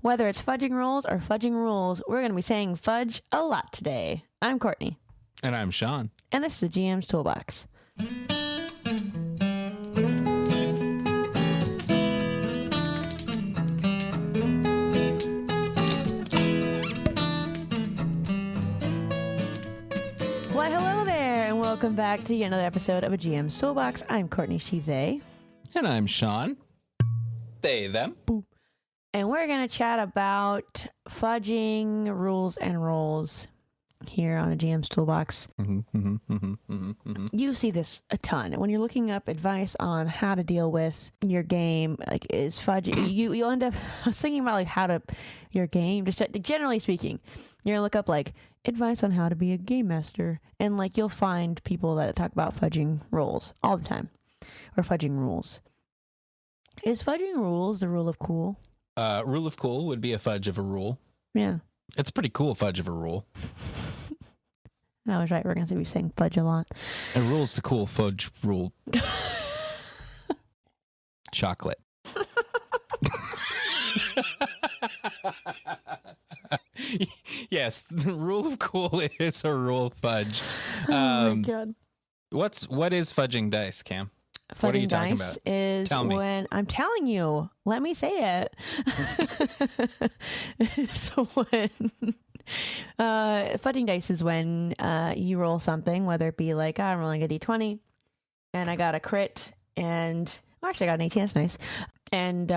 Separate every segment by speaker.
Speaker 1: Whether it's fudging rules or fudging rules, we're going to be saying fudge a lot today. I'm Courtney.
Speaker 2: And I'm Sean.
Speaker 1: And this is the GM's Toolbox. Why, hello there, and welcome back to another episode of a GM's Toolbox. I'm Courtney, she's A.
Speaker 2: And I'm Sean. They, them.
Speaker 1: Boop. And we're going to chat about fudging rules and roles here on a GM's Toolbox. You see this a ton. When you're looking up advice on how to deal with your game, like is fudging, you'll end up, I was thinking about like how to, your game, just generally speaking, you're going to look up like advice on how to be a game master. And like you'll find people that talk about fudging roles all the time, or fudging rules. Is fudging rules the rule of cool?
Speaker 2: Rule of cool would be a fudge of a rule.
Speaker 1: Yeah.
Speaker 2: It's a pretty cool fudge of a rule.
Speaker 1: I was right. We're going to be saying fudge a lot.
Speaker 2: A rule's the cool fudge rule. Chocolate. Yes, the rule of cool is a rule of fudge.
Speaker 1: Oh my God.
Speaker 2: What is fudging dice, Cam?
Speaker 1: Fudging
Speaker 2: What are you talking
Speaker 1: dice
Speaker 2: about?
Speaker 1: is
Speaker 2: Tell me.
Speaker 1: when I'm telling you, let me say it. So when fudging dice is when you roll something, whether it be like I'm rolling a d20 and I got a crit, and actually I got an 18. That's nice. And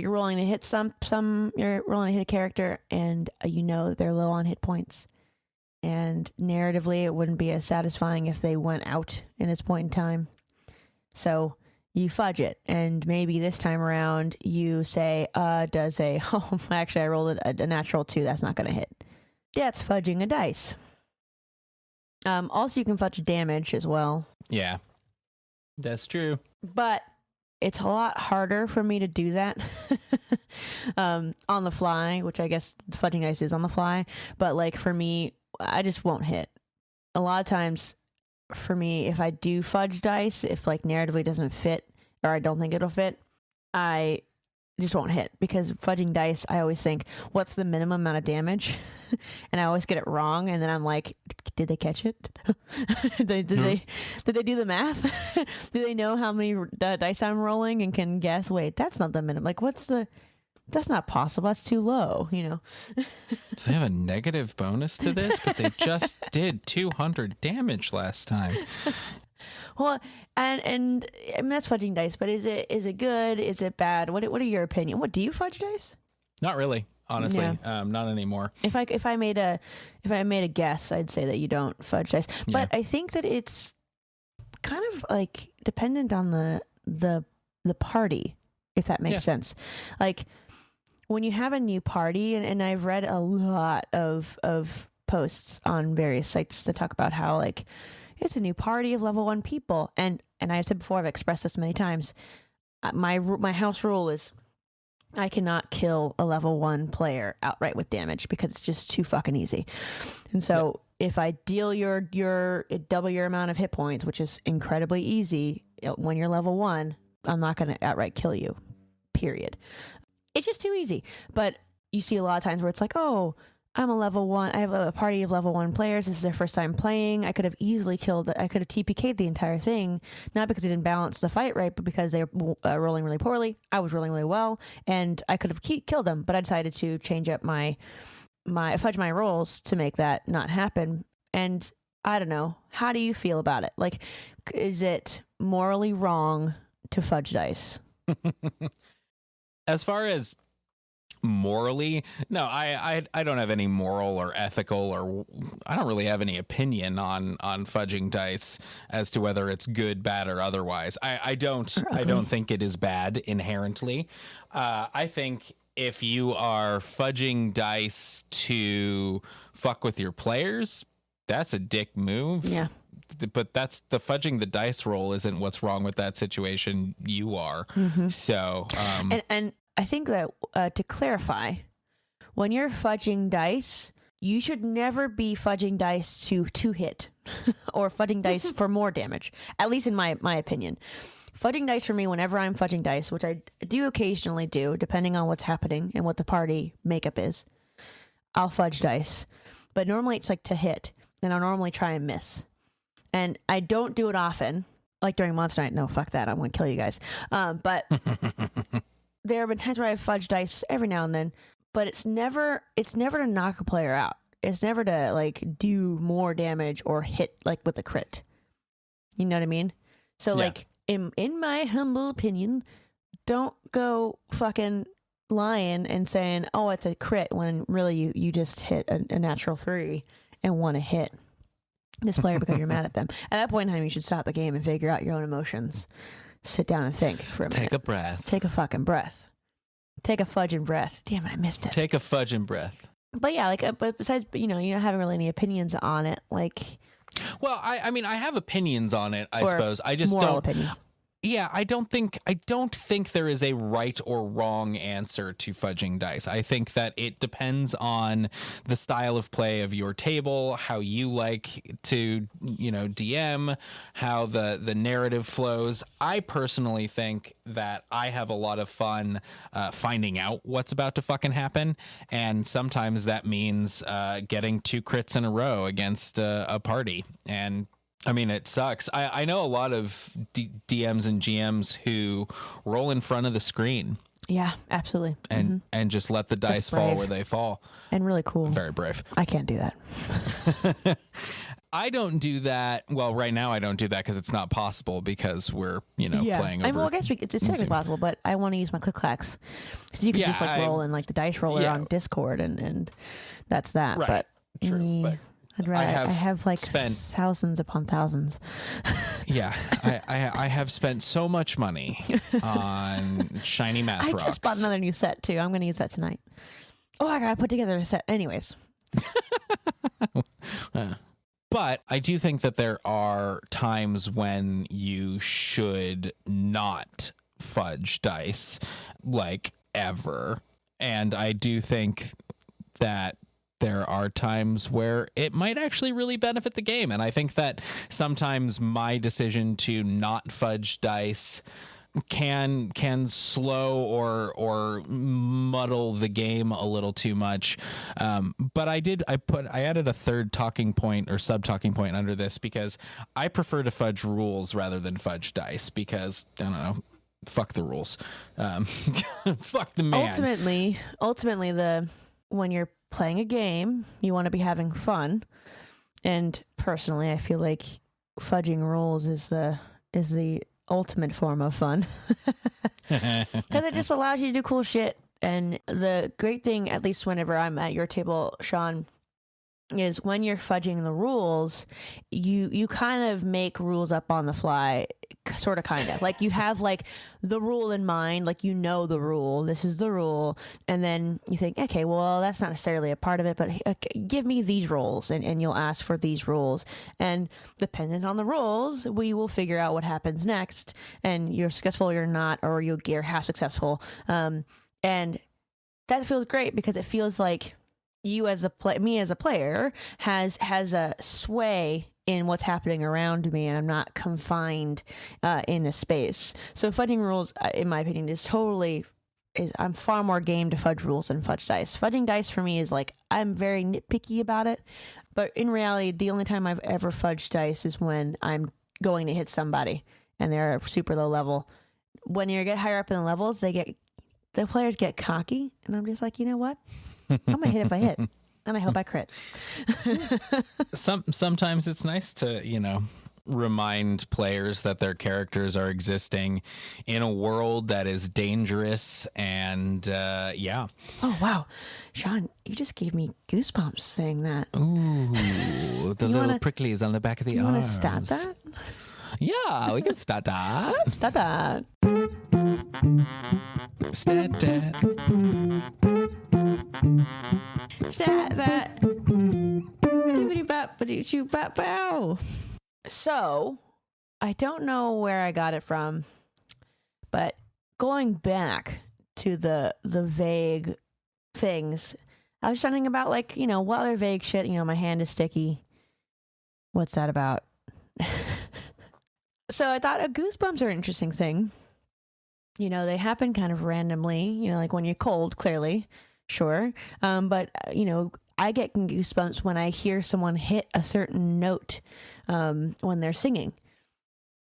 Speaker 1: you're rolling to hit you're rolling to hit a character, and you know they're low on hit points. And narratively, it wouldn't be as satisfying if they went out in this point in time. So you fudge it, and maybe this time around you say, actually I rolled a natural 2, that's not going to hit. That's fudging a dice. Also, you can fudge damage as well.
Speaker 2: Yeah, that's true.
Speaker 1: But it's a lot harder for me to do that on the fly, which I guess fudging dice is on the fly. But like for me, I just won't hit. A lot of times, for me, if I do fudge dice, if like narratively doesn't fit or I don't think it'll fit, I just won't hit, because fudging dice, I always think, what's the minimum amount of damage? And I always get it wrong, and then I'm like, did they catch it? did they do the math? Do they know how many dice I'm rolling and can guess, wait, that's not the minimum, like that's not possible, that's too low, you know.
Speaker 2: So they have a negative bonus to this, but they just did 200 damage last time.
Speaker 1: Well, and I mean that's fudging dice, but is it good? Is it bad? What are your opinion? What do you fudge dice?
Speaker 2: Not really, honestly.
Speaker 1: Yeah.
Speaker 2: Not anymore.
Speaker 1: If I made a guess, I'd say that you don't fudge dice. But I think that it's kind of like dependent on the party, if that makes sense. Like when you have a new party, and I've read a lot of posts on various sites that talk about how like it's a new party of level 1 people, and I've said before, I've expressed this many times. My house rule is I cannot kill a level 1 player outright with damage, because it's just too fucking easy. And so if I deal your double your amount of hit points, which is incredibly easy when you're level 1, I'm not going to outright kill you. Period. It's just too easy. But you see a lot of times where it's like, oh, I'm a level 1. I have a party of level 1 players. This is their first time playing. I could have easily I could have TPK'd the entire thing, not because I didn't balance the fight right, but because they were rolling really poorly. I was rolling really well, and I could have killed them, but I decided to change up fudge my rolls to make that not happen. And I don't know. How do you feel about it? Like, is it morally wrong to fudge dice?
Speaker 2: As far as morally, no, I don't have any moral or ethical, or I don't really have any opinion on fudging dice as to whether it's good, bad, or otherwise. I don't think it is bad inherently. I think if you are fudging dice to fuck with your players, that's a dick move. Yeah. But that's the fudging the dice roll isn't what's wrong with that situation. You are. Mm-hmm. So,
Speaker 1: and I think that to clarify, when you're fudging dice, you should never be fudging dice to hit or fudging dice for more damage, at least in my opinion. fudging dice for me, whenever I'm fudging dice, which I do occasionally do, depending on what's happening and what the party makeup is, I'll fudge dice. But normally it's like to hit, and I'll normally try and miss. And I don't do it often, like during Monster Night. No, fuck that. I'm going to kill you guys. But there have been times where I've fudged dice every now and then, but it's never to knock a player out. It's never to like do more damage or hit like with a crit. You know what I mean? So like in my humble opinion, don't go fucking lying and saying, oh, it's a crit, when really you just hit a natural 3 and want to hit this player because you're mad at them. At that point in time, you should stop the game and figure out your own emotions. Sit down and think for a minute.
Speaker 2: Take a breath.
Speaker 1: Take a fucking breath. Take a fudging breath. Damn it, I missed it.
Speaker 2: Take a fudging breath.
Speaker 1: But yeah, like, but besides, you know, you're not having really any opinions on it, like.
Speaker 2: Well, I mean, I have opinions on it, I suppose. I just
Speaker 1: moral
Speaker 2: don't.
Speaker 1: Opinions.
Speaker 2: Yeah, I don't think there is a right or wrong answer to fudging dice. I think that it depends on the style of play of your table, how you like to, you know, DM, how the narrative flows. I personally think that I have a lot of fun finding out what's about to fucking happen, and sometimes that means getting 2 crits in a row against a party. And I mean, it sucks. I know a lot of DMs and GMs who roll in front of the screen.
Speaker 1: Yeah, absolutely.
Speaker 2: And just let the dice fall where they fall.
Speaker 1: And really cool.
Speaker 2: Very brave.
Speaker 1: I can't do that.
Speaker 2: I don't do that. Well, right now I don't do that because it's not possible, because we're, you know, playing over.
Speaker 1: I guess it's technically possible, but I want to use my click clacks. So you can just like roll in like the dice roller on Discord, and that's that.
Speaker 2: Right.
Speaker 1: But
Speaker 2: true. But
Speaker 1: I'd rather, I have like thousands upon thousands.
Speaker 2: Yeah, I have spent so much money on shiny math rocks.
Speaker 1: I just bought another new set too. I'm going to use that tonight. Oh, I got to put together a set. Anyways.
Speaker 2: But I do think that there are times when you should not fudge dice, like, ever. And I do think that there are times where it might actually really benefit the game. And I think that sometimes my decision to not fudge dice can slow or muddle the game a little too much. But I added a third talking point or sub talking point under this, because I prefer to fudge rules rather than fudge dice, because I don't know, fuck the rules. Fuck the man.
Speaker 1: Ultimately when you're playing a game, you want to be having fun, and personally I feel like fudging rules is the ultimate form of fun, because it just allows you to do cool shit. And the great thing, at least whenever I'm at your table, Sean, is when you're fudging the rules, you kind of make rules up on the fly, sort of, kind of like you have like the rule in mind, like, you know, the rule, this is the rule, and then you think, okay, well, that's not necessarily a part of it, but okay, give me these rules, and you'll ask for these rules, and dependent on the rules, we will figure out what happens next, and you're successful or you're not, or you're half successful, and that feels great, because it feels like you as me as a player has a sway in what's happening around me, and I'm not confined in a space. So fudging rules, in my opinion, I'm far more game to fudge rules than fudge dice. Fudging dice for me is like, I'm very nitpicky about it, but in reality, the only time I've ever fudged dice is when I'm going to hit somebody and they're super low level. When you get higher up in the levels, the players get cocky, and I'm just like, you know what? I'm gonna hit if I hit, and I hope I crit.
Speaker 2: Sometimes it's nice to, you know, remind players that their characters are existing in a world that is dangerous, and yeah.
Speaker 1: Oh wow, Sean, you just gave me goosebumps saying that.
Speaker 2: Ooh, the little pricklies on the back of the arms.
Speaker 1: You want to start that?
Speaker 2: Yeah, we can start that.
Speaker 1: Start that.
Speaker 2: Stat that.
Speaker 1: Stat that. So, I don't know where I got it from, but going back to the vague things, I was thinking about, like, you know, what other vague shit, you know, my hand is sticky. What's that about? So I thought goosebumps are an interesting thing. You know, they happen kind of randomly, you know, like when you're cold, clearly, sure. But, you know, I get goosebumps when I hear someone hit a certain note when they're singing.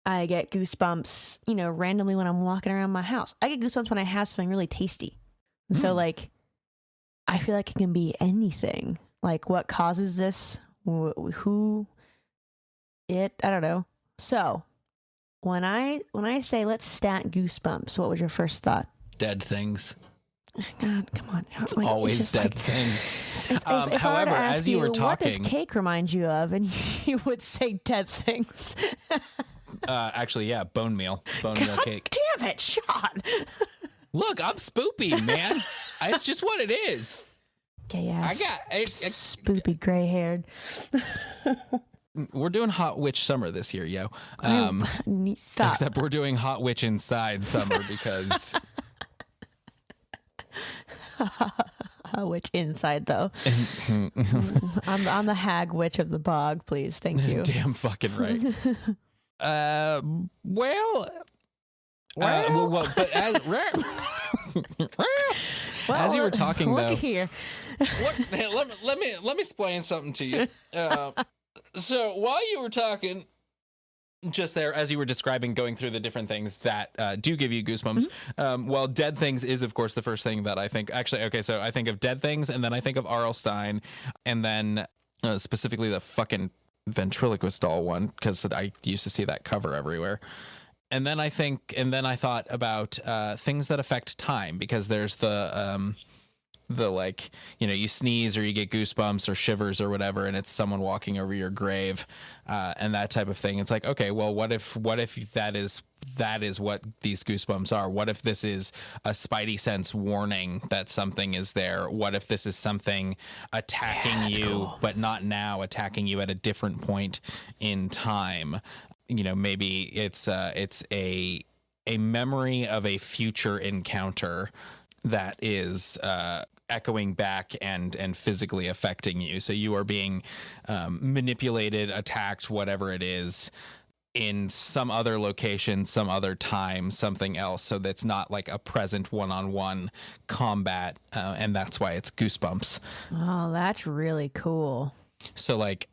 Speaker 1: I get goosebumps, you know, randomly when I'm walking around my house. I get goosebumps when I have something really tasty. So, like, I feel like it can be anything. Like, what causes this? Who? It? I don't know. So, when I say let's stat goosebumps, what was your first thought?
Speaker 2: Dead things.
Speaker 1: God, come on.
Speaker 2: It's always dead things.
Speaker 1: However,
Speaker 2: as you were talking,
Speaker 1: what does cake remind you of? And you would say dead things.
Speaker 2: Actually, yeah, bone meal cake.
Speaker 1: Damn it, Sean.
Speaker 2: Look, I'm spoopy, man. It's just what it is.
Speaker 1: Okay, yeah.
Speaker 2: I got
Speaker 1: spoopy gray haired.
Speaker 2: We're doing Hot Witch Summer this year, yo.
Speaker 1: Stop.
Speaker 2: Except we're doing Hot Witch Inside Summer because.
Speaker 1: Witch inside though. I'm the hag witch of the bog, please. Thank you.
Speaker 2: Damn fucking right. But as you were talking though,
Speaker 1: here.
Speaker 2: let me explain something to you. So while you were talking just there, as you were describing going through the different things that do give you goosebumps, well, dead things is of course the first thing that I think. Actually, okay, so I think of dead things, and then I think of R.L. Stine, and then specifically the fucking ventriloquist doll one, because I used to see that cover everywhere. And then I thought about things that affect time, because there's the like, you know, you sneeze or you get goosebumps or shivers or whatever, and it's someone walking over your grave, and that type of thing. It's like, okay, well, what if that is what these goosebumps are? What if this is a spidey sense warning that something is there? What if this is something attacking you, cool, but not now, attacking you at a different point in time? You know, maybe it's a memory of a future encounter that is echoing back and physically affecting you. So you are being manipulated, attacked, whatever it is, in some other location, some other time, something else. So that's not like a present one-on-one combat, and that's why it's goosebumps.
Speaker 1: Oh, that's really cool.
Speaker 2: So like,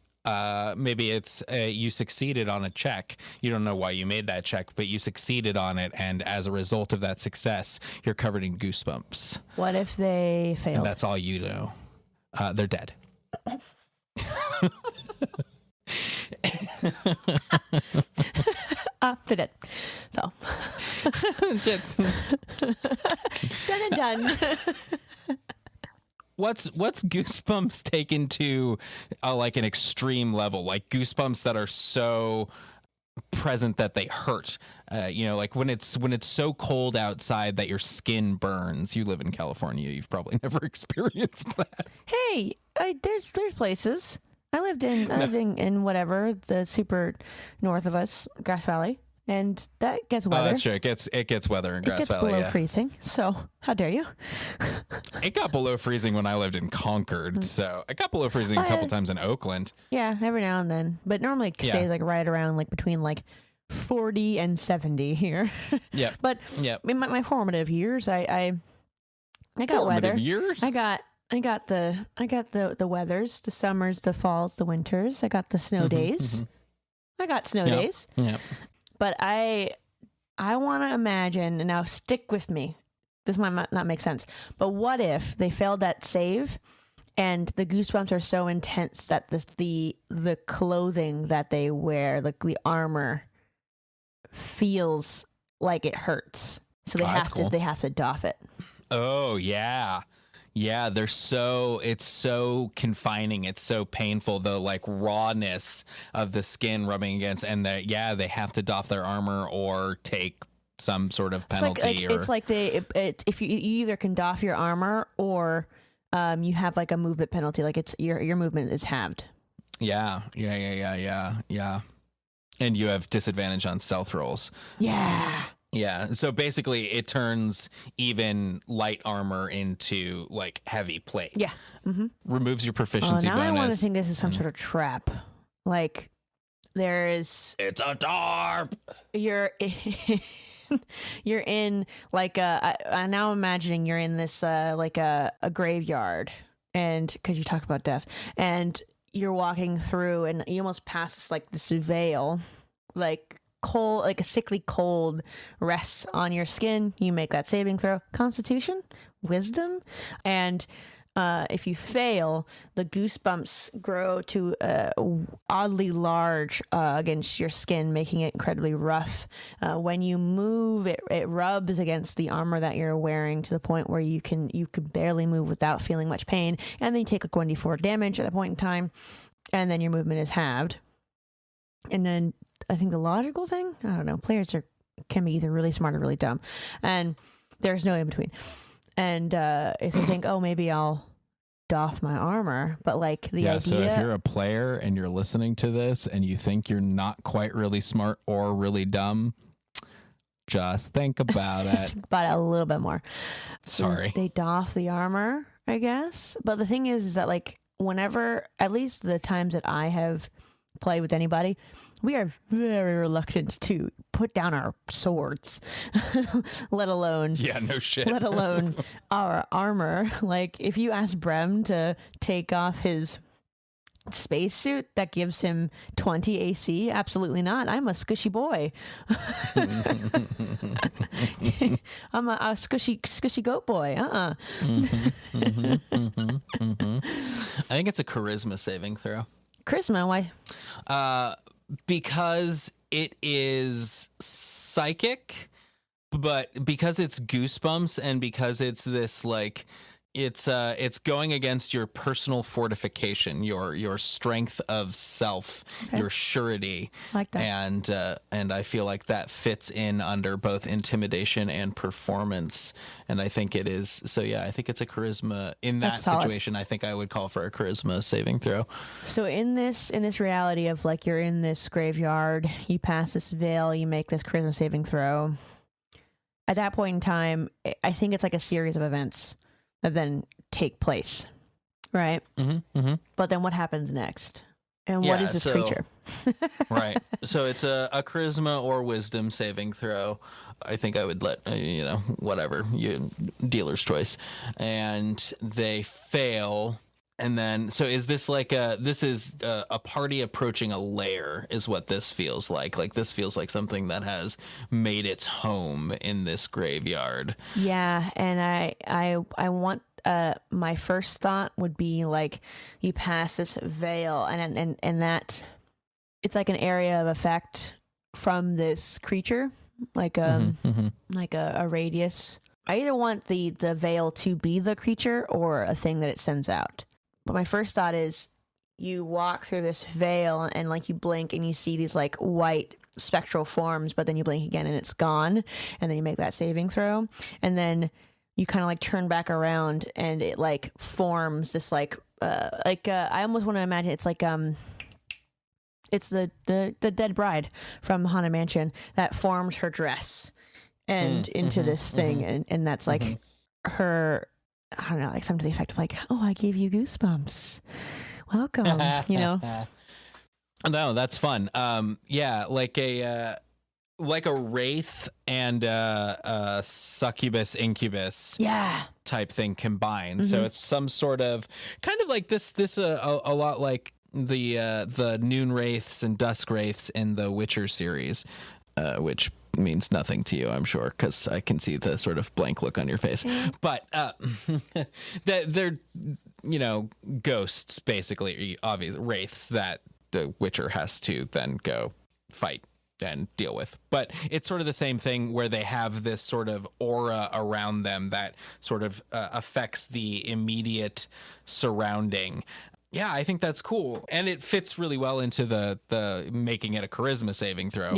Speaker 2: maybe it's you succeeded on a check. You don't know why you made that check, but you succeeded on it, and as a result of that success, you're covered in goosebumps.
Speaker 1: What if they failed?
Speaker 2: And that's all you know. They're dead.
Speaker 1: They're dead. So
Speaker 2: Dead.
Speaker 1: done and done.
Speaker 2: What's goosebumps taken to like an extreme level, like goosebumps that are so present that they hurt? You know, like when it's so cold outside that your skin burns. You live in California, you've probably never experienced that.
Speaker 1: Hey, there's places. I lived in whatever, the super north of us, Grass Valley, and that gets weather.
Speaker 2: Oh, that's true. It gets weather in Grass Valley.
Speaker 1: It gets below freezing. So how dare you?
Speaker 2: It got below freezing when I lived in Concord. So it got below freezing a couple times in Oakland.
Speaker 1: Yeah, every now and then, but normally it stays like right around like between like 40 and 70 here.
Speaker 2: Yeah.
Speaker 1: But in my formative years, I got weather.
Speaker 2: Years?
Speaker 1: I got the weathers, the summers, the falls, the winters. I got the snow days. I got snow days.
Speaker 2: Yeah.
Speaker 1: But I want to imagine, and now stick with me. This might not make sense, but what if they failed that save, and the goosebumps are so intense that the clothing that they wear, like the armor, feels like it hurts, so they have to doff it.
Speaker 2: Oh yeah. Yeah, it's so confining. It's so painful, the like rawness of the skin rubbing against, and they have to doff their armor or take some sort of penalty.
Speaker 1: It's like if you either can doff your armor or you have like a movement penalty, like it's your movement is halved. Yeah.
Speaker 2: And you have disadvantage on stealth rolls.
Speaker 1: Yeah.
Speaker 2: Yeah, so basically it turns even light armor into like heavy plate.
Speaker 1: Yeah. Mm-hmm.
Speaker 2: Removes your proficiency bonus.
Speaker 1: I want to think this is some sort of trap. Like There's
Speaker 2: It's a tarp.
Speaker 1: You're you're in like I'm now imagining you're in this like a graveyard, and because you talked about death, and you're walking through and you almost pass this veil, like cold, like a sickly cold rests on your skin. You make that saving throw, Constitution, Wisdom, and if you fail, the goosebumps grow to oddly large against your skin, making it incredibly rough. When you move, it rubs against the armor that you're wearing to the point where you can barely move without feeling much pain. And then you take 1d4 damage at that point in time, and then your movement is halved. And then I think the logical thing, I don't know, players can be either really smart or really dumb, and there's no in between. And if they think, oh, maybe I'll doff my armor, but like the idea.
Speaker 2: So if you're a player and you're listening to this and you think you're not quite really smart or really dumb, just think about it.
Speaker 1: Think about it a little bit more.
Speaker 2: Sorry.
Speaker 1: So they doff the armor, I guess. But the thing is that like whenever, at least the times that I have played with anybody, we are very reluctant to put down our swords, let alone let alone our armor. Like if you ask Brem to take off his spacesuit that gives him 20 AC, absolutely not. I'm a squishy boy. I'm a squishy goat boy. I
Speaker 2: think it's a charisma saving throw.
Speaker 1: Charisma? Why?
Speaker 2: Because it is psychic, but because it's goosebumps and because it's this like it's going against your personal fortification, your strength of self, your surety.
Speaker 1: Like that.
Speaker 2: And I feel like that fits in under both intimidation and performance. And I think it is. So yeah, I think it's a charisma in that situation. I think I would call for a charisma saving throw.
Speaker 1: So in this reality of like you're in this graveyard, you pass this veil, you make this charisma saving throw. At that point in time, I think it's like a series of events that then take place, right?
Speaker 2: Mm-hmm, mm-hmm.
Speaker 1: But then what happens next? And what is this creature?
Speaker 2: Right. So it's a charisma or wisdom saving throw. I think I would let, whatever, dealer's choice. And they fail. And then, so is this like this is a party approaching a lair is what this feels like. Like this feels like something that has made its home in this graveyard.
Speaker 1: Yeah. And I want, my first thought would be like you pass this veil and that it's like an area of effect from this creature, like like a radius. I either want the veil to be the creature or a thing that it sends out. But my first thought is you walk through this veil and like you blink and you see these like white spectral forms, but then you blink again and it's gone. And then you make that saving throw. And then you kind of like turn back around and it like forms this I almost want to imagine it's like, it's the dead bride from Haunted Mansion that forms her dress and into this thing. And that's like her, I don't know, like something to the effect of like, oh, I gave you goosebumps. Welcome,
Speaker 2: No, that's fun. Yeah, like a wraith and a succubus incubus type thing combined. So it's some sort of kind of like this a lot like the noon wraiths and dusk wraiths in the Witcher series, which means nothing to you, I'm sure, because I can see the sort of blank look on your face. But they're ghosts, basically, obvious wraiths that the Witcher has to then go fight and deal with. But it's sort of the same thing where they have this sort of aura around them that sort of affects the immediate surrounding. Yeah, I think that's cool. And it fits really well into the making it a charisma saving throw,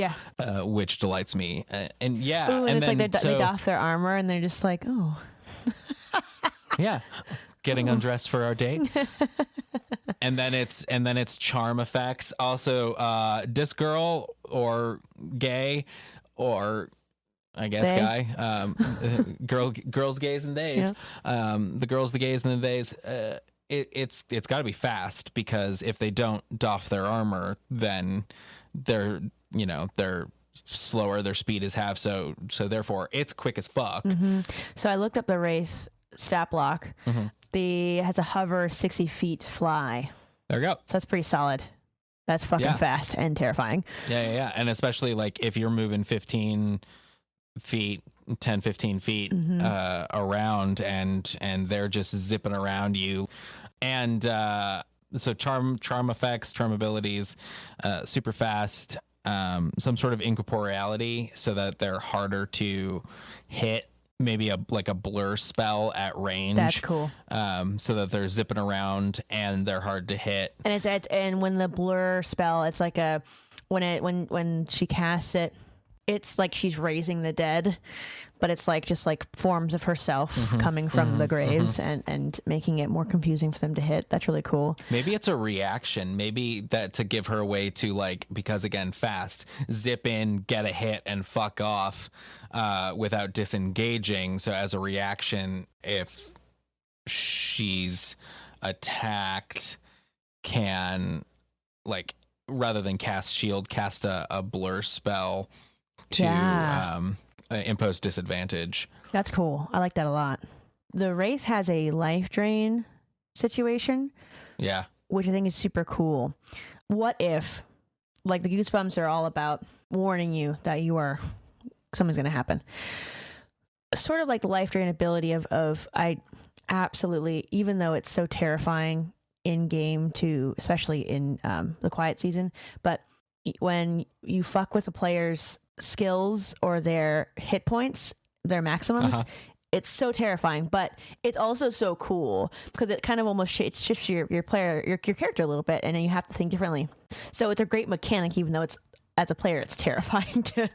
Speaker 2: which delights me. And yeah.
Speaker 1: Ooh, and it's then, like they doff their armor and they're just like, oh.
Speaker 2: Yeah. Getting undressed for our date. and then it's charm effects. Also, this girl or gay or I guess guy. Girls, gays, and days. Yeah. The girls, the gays, and the days. It's got to be fast because if they don't doff their armor, then they're slower, their speed is half, so therefore it's quick as fuck.
Speaker 1: So I looked up the race stat block. Has a hover 60 feet fly.
Speaker 2: There you go.
Speaker 1: So that's pretty solid. That's fucking fast and terrifying.
Speaker 2: Yeah. And especially like if you're moving 15 feet, 10, 15 feet around and they're just zipping around you. And so charm effects, charm abilities, super fast, some sort of incorporeality so that they're harder to hit. Maybe a blur spell at range.
Speaker 1: That's cool.
Speaker 2: So that they're zipping around and they're hard to hit.
Speaker 1: And and when the blur spell, it's like when she casts it, it's like she's raising the dead, but it's like just like forms of herself coming from the graves and making it more confusing for them to hit. That's really cool.
Speaker 2: Maybe it's a reaction. Maybe that to give her a way to like, because again, fast, zip in, get a hit and fuck off without disengaging. So as a reaction, if she's attacked, can like, rather than cast shield, cast a blur spell to impose disadvantage.
Speaker 1: That's cool. I like that a lot. The race has a life drain situation.
Speaker 2: Yeah.
Speaker 1: Which I think is super cool. What if, like, the goosebumps are all about warning you that something's going to happen. Sort of like the life drain ability of I absolutely, even though it's so terrifying in game especially in the quiet season, but when you fuck with a player's skills or their hit points, their maximums, it's so terrifying, but it's also so cool because it kind of almost shifts your player, your character a little bit, and then you have to think differently. So it's a great mechanic, even though it's, as a player, it's terrifying to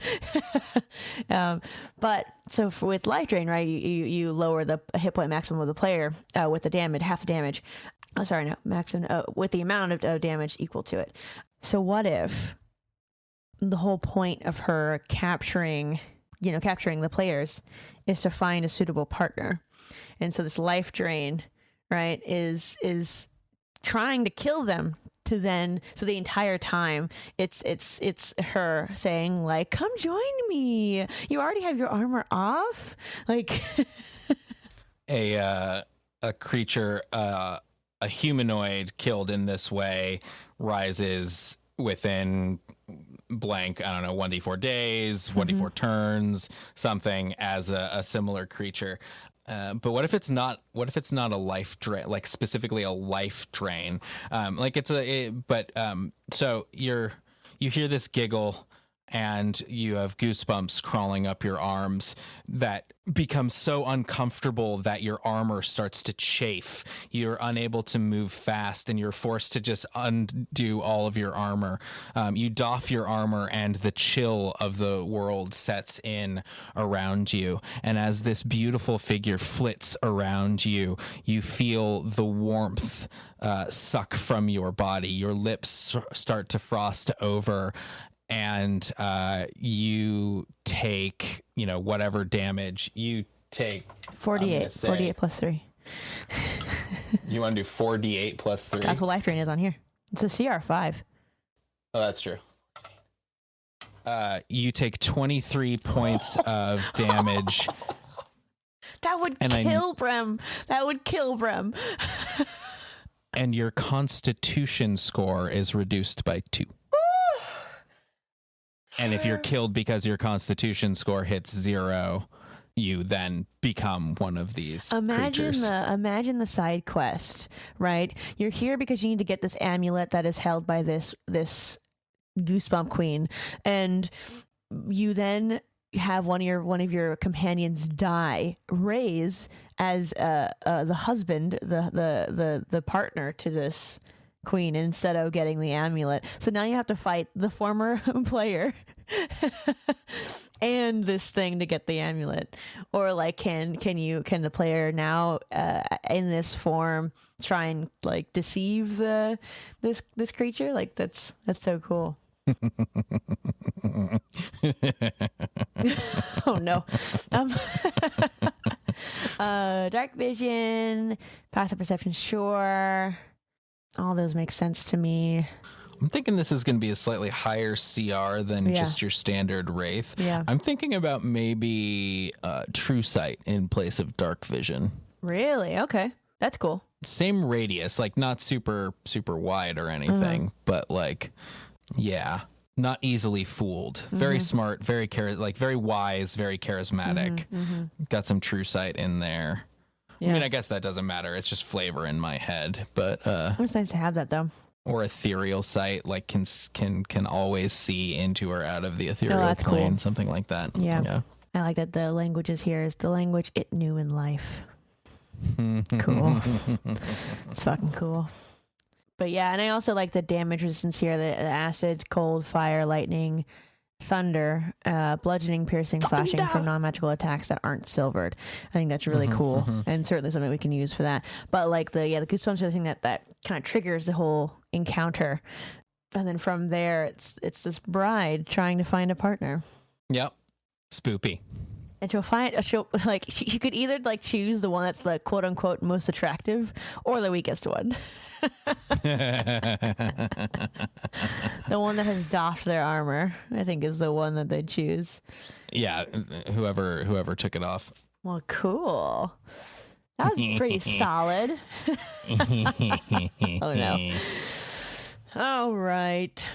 Speaker 1: but so with life drain, right, you lower the hit point maximum of the player with the damage, half the damage. Oh, sorry, no, maximum with the amount of damage equal to it. So what if the whole point of her capturing the players is to find a suitable partner, and so this life drain, right, is trying to kill them to then, so the entire time it's her saying like, come join me, you already have your armor off, like
Speaker 2: a creature, a humanoid killed in this way rises within blank, I don't know, 1d4 days, 1d4 turns, something as a similar creature. But what if it's not a life drain, like specifically a life drain? Like so you hear this giggle and you have goosebumps crawling up your arms that become so uncomfortable that your armor starts to chafe. You're unable to move fast and you're forced to just undo all of your armor. You doff your armor and the chill of the world sets in around you. And as this beautiful figure flits around you, you feel the warmth suck from your body. Your lips start to frost over. And you take, whatever damage you take.
Speaker 1: 48 plus 3.
Speaker 2: You want to do 4d8 plus 3?
Speaker 1: That's what life drain is on here. It's a CR5.
Speaker 2: Oh, that's true. You take 23 points of damage.
Speaker 1: That would kill Brem. That would kill Brem.
Speaker 2: And your constitution score is reduced by 2. And if you're killed because your constitution score hits 0, you then become one of these creatures.
Speaker 1: Imagine the side quest, right? You're here because you need to get this amulet that is held by this goosebump queen, and you then have one of your companions die, raise as the husband, the partner to this queen instead of getting the amulet. So now you have to fight the former player and this thing to get the amulet. Or like can the player now in this form try and like deceive this creature? Like that's so cool. Oh no. Dark vision, passive perception, sure. All those make sense to me.
Speaker 2: I'm thinking this is going to be a slightly higher CR than just your standard Wraith.
Speaker 1: Yeah.
Speaker 2: I'm thinking about maybe True Sight in place of Dark Vision.
Speaker 1: Really? Okay. That's cool.
Speaker 2: Same radius, like not super wide or anything, but like, yeah, not easily fooled. Very smart, very very wise, very charismatic. Got some True Sight in there. Yeah. I mean, I guess that doesn't matter. It's just flavor in my head, but
Speaker 1: it's nice to have that though.
Speaker 2: Or ethereal sight, like can always see into or out of the ethereal plane, cool. Something like that.
Speaker 1: Yeah. I like that the languages here is the language it knew in life. Cool. It's fucking cool. But yeah, and I also like the damage resistance here, the acid, cold, fire, lightning, thunder, bludgeoning, piercing, slashing from non-magical attacks that aren't silvered. I think that's really cool, and certainly something we can use for that. But like the goosebumps are the thing that kind of triggers the whole encounter, and then from there it's this bride trying to find a partner.
Speaker 2: Yep, spoopy.
Speaker 1: And she'll like she could either like choose the one that's the quote unquote most attractive or the weakest one. The one that has doffed their armor, I think, is the one that they choose.
Speaker 2: Yeah, whoever took it off.
Speaker 1: Well, cool. That was pretty solid. Oh no. All right.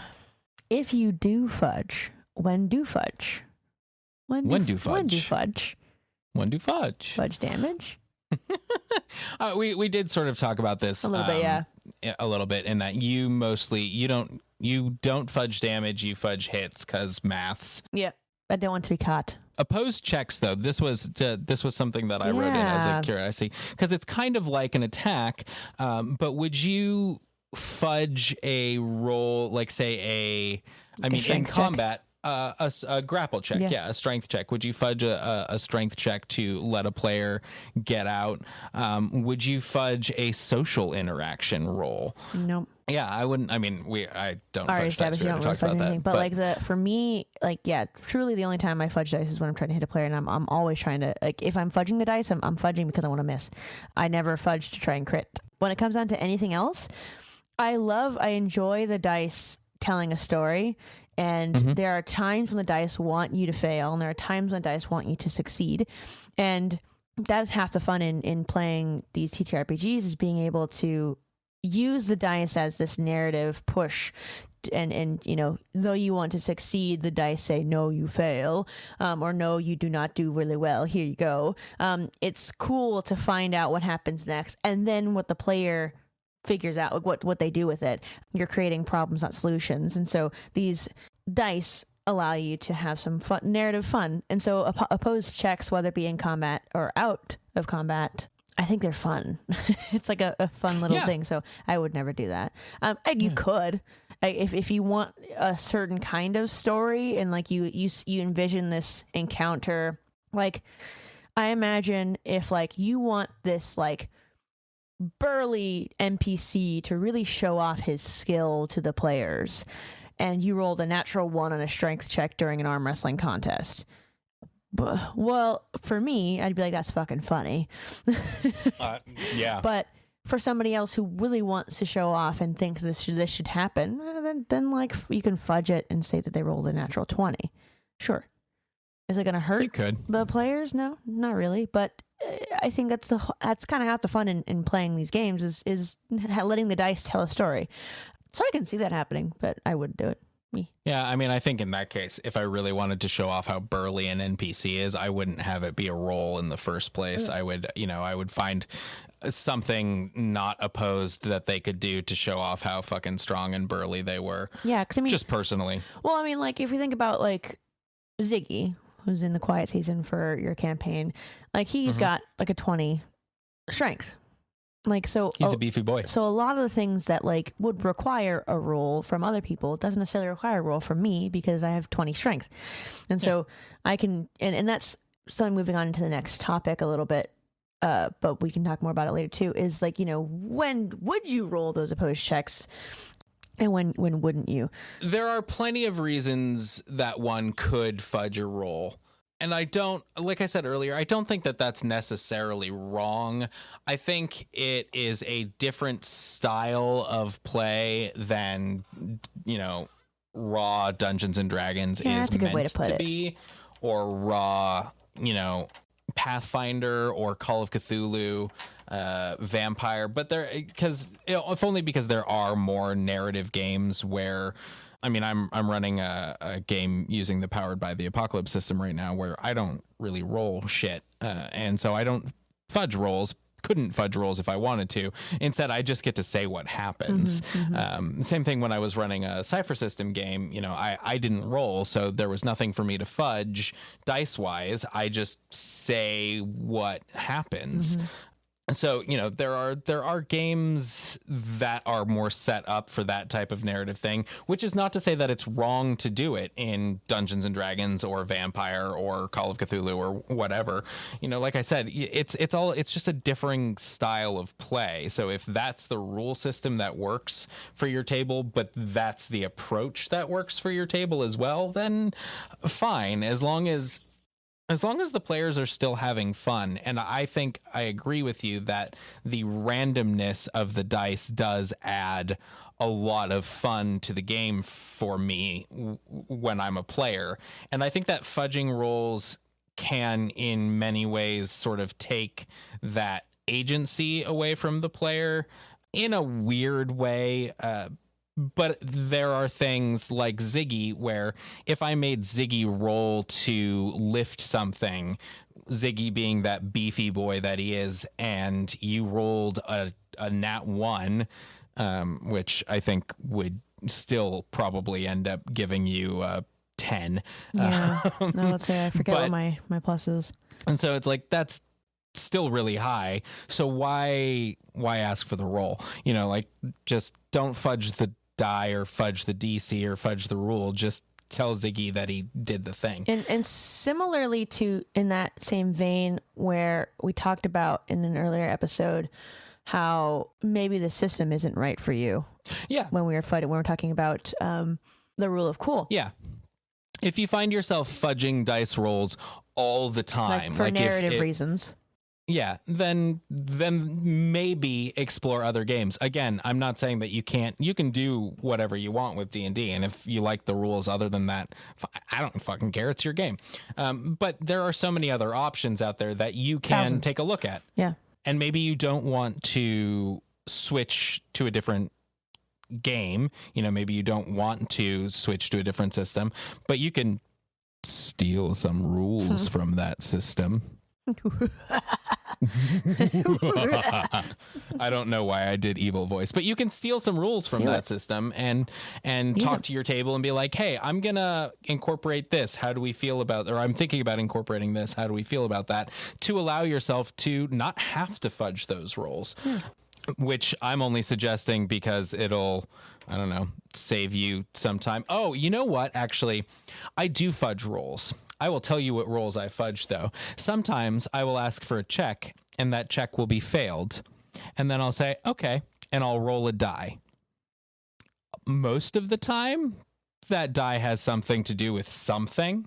Speaker 1: If you do fudge, when do fudge? When do fudge? Fudge damage?
Speaker 2: We did sort of talk about this
Speaker 1: a little bit, yeah.
Speaker 2: A little bit, in that you don't fudge damage, you fudge hits because maths.
Speaker 1: Yep, I don't want to be caught.
Speaker 2: Opposed checks, though, this was something that I wrote in as a curiosity, because it's kind of like an attack. But would you fudge a roll, like say in combat? A grapple check, a strength check. Would you fudge a strength check to let a player get out? Would you fudge a social interaction roll?
Speaker 1: Nope.
Speaker 2: Yeah, I wouldn't. I mean, I don't fudge dice. We
Speaker 1: don't really fudge anything. But for me, truly the only time I fudge dice is when I'm trying to hit a player, and I'm always trying to, like, if I'm fudging the dice, I'm fudging because I want to miss. I never fudge to try and crit. When it comes down to anything else, I enjoy the dice telling a story. And there are times when the dice want you to fail, and there are times when the dice want you to succeed. And that's half the fun in playing these TTRPGs, is being able to use the dice as this narrative push. And though you want to succeed, the dice say, no, you fail, or no, you do not do really well. Here you go. It's cool to find out what happens next, and then what the player figures out, what they do with it. You're creating problems, not solutions. And so these dice allow you to have some narrative fun. And so opposed checks, whether it be in combat or out of combat, I think they're fun. It's like a fun little thing. So I would never do that. You could, if you want a certain kind of story, and like you envision this encounter, like I imagine if like you want this like burly NPC to really show off his skill to the players, and you rolled a natural 1 on a strength check during an arm wrestling contest. Well, for me, I'd be like, that's fucking funny.
Speaker 2: Yeah.
Speaker 1: But for somebody else who really wants to show off and thinks this should happen, then like you can fudge it and say that they rolled a natural 20. Sure. Is it going to hurt the players? No, not really. But I think that's kind of half the fun in playing these games is letting the dice tell a story. So I can see that happening, but I wouldn't do it. Me.
Speaker 2: Yeah, I mean, I think in that case, if I really wanted to show off how burly an NPC is, I wouldn't have it be a roll in the first place. I would find something not opposed that they could do to show off how fucking strong and burly they were.
Speaker 1: Yeah, because I mean,
Speaker 2: just personally.
Speaker 1: Well, I mean, like if you think about like Ziggy, who's in the quiet season for your campaign, like he's got like a 20 strength. Like, so
Speaker 2: he's a beefy boy.
Speaker 1: So a lot of the things that like would require a roll from other people doesn't necessarily require a roll from me because I have 20 strength. And so I can, and that's something moving on into the next topic a little bit. But we can talk more about it later too, is like, when would you roll those opposed checks? And when wouldn't you?
Speaker 2: There are plenty of reasons that one could fudge a roll. And I don't, like I said earlier, I don't think that that's necessarily wrong. I think it is a different style of play than, raw Dungeons and Dragons is meant to be, or raw, Pathfinder or Call of Cthulhu, Vampire. But if only because there are more narrative games where, I'm running a game using the Powered by the Apocalypse system right now where I don't really roll shit. And so I don't couldn't fudge rolls if I wanted to. Instead, I just get to say what happens. Same thing when I was running a Cypher system game, I didn't roll, so there was nothing for me to fudge dice-wise. I just say what happens. So, there are games that are more set up for that type of narrative thing, which is not to say that it's wrong to do it in Dungeons and Dragons or Vampire or Call of Cthulhu or whatever. Like I said, it's just a differing style of play. So if that's the rule system that works for your table, but that's the approach that works for your table as well, then fine, as long as the players are still having fun. And I think I agree with you that the randomness of the dice does add a lot of fun to the game for me when I'm a player. And I think that fudging rolls can, in many ways, sort of take that agency away from the player in a weird way. But there are things like Ziggy where if I made Ziggy roll to lift something, Ziggy being that beefy boy that he is, and you rolled a nat 1, which I think would still probably end up giving you 10.
Speaker 1: Yeah, no, let's say I forget what my plus is.
Speaker 2: And so it's like, that's still really high. So why ask for the roll? Just don't fudge the die or fudge the DC or fudge the rule. Just tell Ziggy that he did the thing.
Speaker 1: And similarly to, in that same vein where we talked about in an earlier episode how maybe the system isn't right for you.
Speaker 2: Yeah.
Speaker 1: When we were talking about the rule of cool.
Speaker 2: Yeah. If you find yourself fudging dice rolls all the time,
Speaker 1: for narrative reasons.
Speaker 2: Yeah, then maybe explore other games. Again, I'm not saying that you can do whatever you want with D&D, and if you like the rules other than that, I don't fucking care, it's your game. But there are so many other options out there that you can take a look at.
Speaker 1: Yeah.
Speaker 2: And maybe you don't want to switch to a different game, maybe you don't want to switch to a different system, but you can steal some rules from that system. I don't know why I did evil voice, but you can steal some rules from that system and talk to your table and be like, hey, I'm gonna incorporate this, how do we feel about, or I'm thinking about incorporating this, how do we feel about that, to allow yourself to not have to fudge those rolls. Which I'm only suggesting because it'll, I don't know, save you some time. Oh, you know what? Actually, I do fudge rolls. I will tell you what rolls I fudge, though. Sometimes I will ask for a check, and that check will be failed. And then I'll say, okay, and I'll roll a die. Most of the time, that die has something to do with something,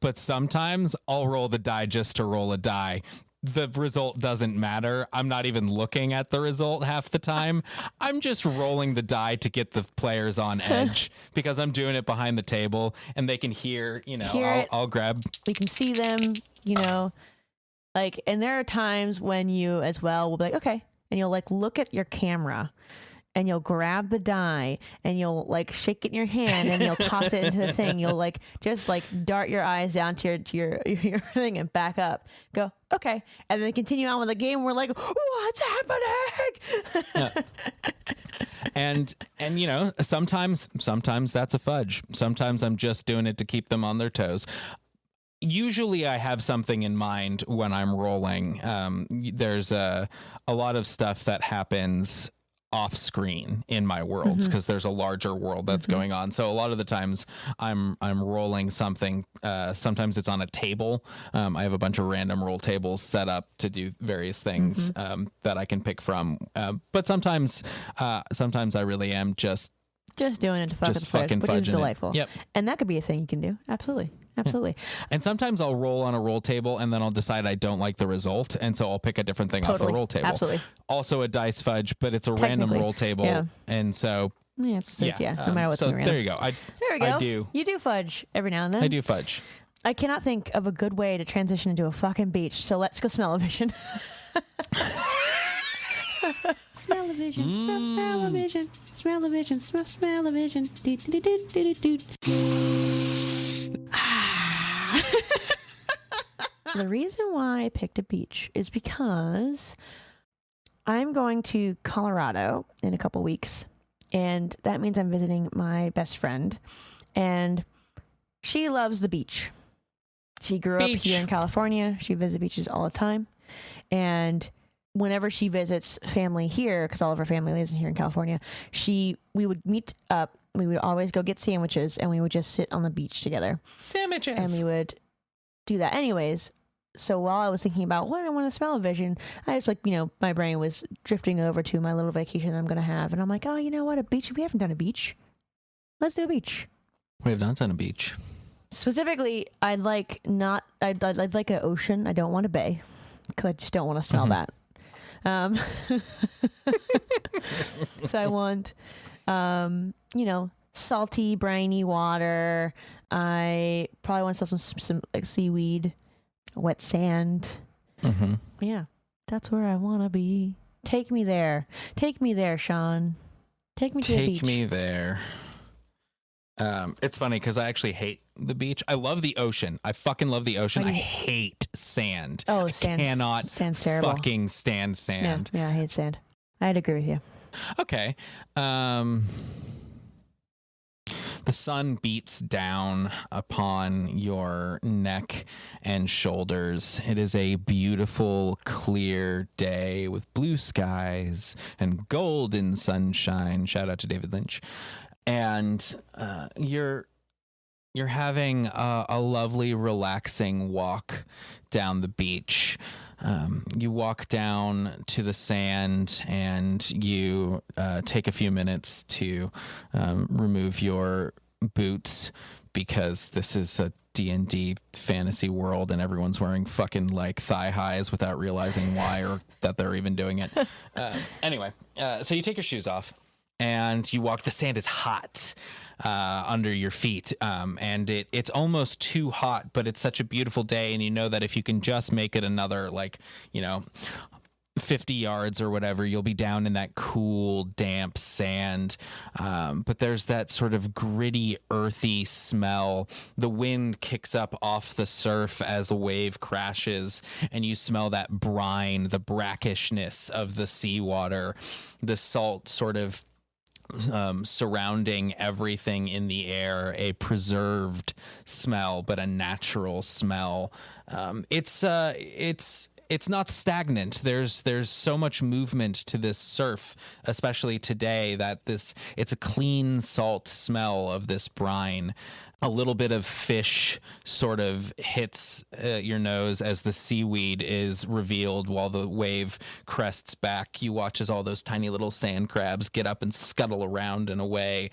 Speaker 2: but sometimes I'll roll the die just to roll a die. The result doesn't matter. I'm not even looking at the result half the time. I'm just rolling the die to get the players on edge because I'm doing it behind the table and they can hear, I'll grab.
Speaker 1: We can see them, and there are times when you as well will be like, okay. And you'll look at your camera and you'll grab the die and you'll shake it in your hand and you'll toss it into the thing. You'll just dart your eyes down to your thing and back up. Go, okay. And then continue on with the game. We're like, what's happening?
Speaker 2: And sometimes that's a fudge. Sometimes I'm just doing it to keep them on their toes. Usually I have something in mind when I'm rolling. There's a lot of stuff that happens off screen in my worlds because there's a larger world that's going on. So a lot of the times I'm rolling something. Sometimes it's on a table. I have a bunch of random roll tables set up to do various things that I can pick from. But sometimes I really am just
Speaker 1: doing it to fuck with the players, which is delightful.
Speaker 2: Yep.
Speaker 1: And that could be a thing you can do. Absolutely. Absolutely.
Speaker 2: And sometimes I'll roll on a roll table and then I'll decide I don't like the result. And so I'll pick a different thing off the roll table.
Speaker 1: Absolutely.
Speaker 2: Also a dice fudge, but it's a random roll table.
Speaker 1: Yeah.
Speaker 2: And so.
Speaker 1: No matter what's
Speaker 2: so there you go.
Speaker 1: There we go.
Speaker 2: I do.
Speaker 1: You do fudge every now and then.
Speaker 2: I do fudge.
Speaker 1: I cannot think of a good way to transition into a fucking beach. So let's go smell-o-vision. Smell-o-vision, smell-o-vision, smell-o-vision, smell-o-vision. The reason why I picked a beach is because I'm going to Colorado in a couple weeks, and that means I'm visiting my best friend, and she loves the beach. She grew up here in California. She visits beaches all the time, and whenever she visits family here, because all of her family lives here in California, we would meet up. We would always go get sandwiches, and we would just sit on the beach together.
Speaker 2: Sandwiches.
Speaker 1: And we would do that anyways. So while I was thinking about what I want to smell-o-vision, I just my brain was drifting over to my little vacation I'm going to have. And I'm like, oh, you know what? A beach. We haven't done a beach. Let's do a beach.
Speaker 2: We have not done a beach.
Speaker 1: Specifically, I'd like an ocean. I don't want a bay because I just don't want to smell that. So I want, salty, briny water. I probably want to sell some like seaweed, wet sand.
Speaker 2: Mm-hmm.
Speaker 1: Yeah, that's where I want to be. Take me there. Take me there, Sean. Take me to the beach.
Speaker 2: Take me there. It's funny because I actually hate the beach. I love the ocean. I fucking love the ocean. I hate sand.
Speaker 1: Oh,
Speaker 2: sand's
Speaker 1: terrible.
Speaker 2: Fucking stand sand.
Speaker 1: Yeah, I hate sand. I'd agree with you.
Speaker 2: Okay. The sun beats down upon your neck and shoulders. It is a beautiful, clear day with blue skies and golden sunshine. Shout out to David Lynch. And you're having a lovely, relaxing walk down the beach. You walk down to the sand and you take a few minutes to remove your boots because this is a D&D fantasy world and everyone's wearing fucking like thigh highs without realizing why or that they're even doing it. Anyway, so you take your shoes off and you walk. The sand is hot under your feet, and it's almost too hot, but it's such a beautiful day, and you know that if you can just make it another 50 yards or whatever, you'll be down in that cool, damp sand. But there's that sort of gritty, earthy smell. The wind kicks up off the surf as a wave crashes, and you smell that brine, the brackishness of the seawater, the salt sort of surrounding everything in the air, a preserved smell, but a natural smell. It's not stagnant. There's so much movement to this surf, especially today, that it's a clean salt smell of this brine. A little bit of fish sort of hits your nose as the seaweed is revealed while the wave crests back. You watch as all those tiny little sand crabs get up and scuttle around and away.